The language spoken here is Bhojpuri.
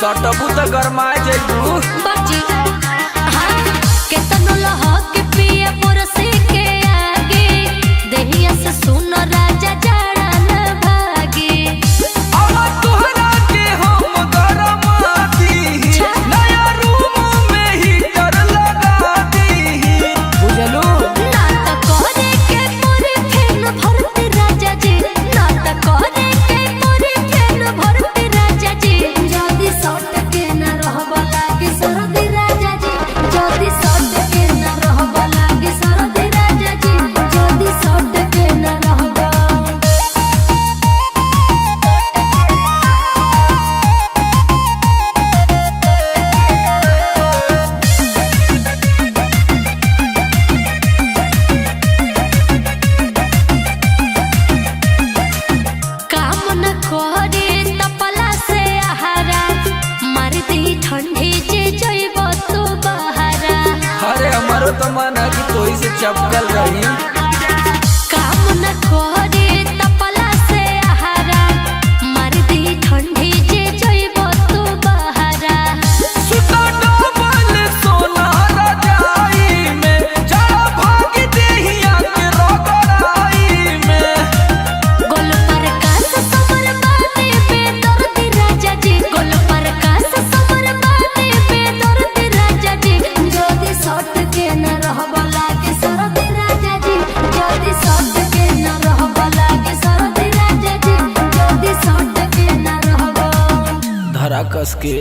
सटबू त गरमाए जइबू बची हाँ केतनो लहा के पिया पुरसे के आगे देहिया से सुन राजा जाड़ा न भागे अब तोहरा के हम गरमा दी नया रूम में हीटर लगा दी बुझलू ना त करे के मोरे फेन भरते राजा जी ना त करे के मोरे फेन भरते राजा जी जदी सट के न रहब लागे सरदी राजा जी जदी सट के न रहब लागे सरदी राजा जी जदी सट के न रहब काम न करे तपला से आहारा मार दी ठंडी जे जइब तो बहारा अरे हमारो तो मन है कि तोही से चपकल रही काम न करे तपला से आहारा मार दी ठंडी जे जइब तो बहारा सुता डबल सोना रजाई में जरा भाग देहिया के रगड़ाई में गोल पर कास समर बाते पे दर्द राजा जी गोल पर कास समर बाते पे दर्द राजा जी जदी सट के न रहब लागे सरद राजा जी जदी सट के न रहब लागे सरद राजा जी जदी सट के न रहब धरा कस के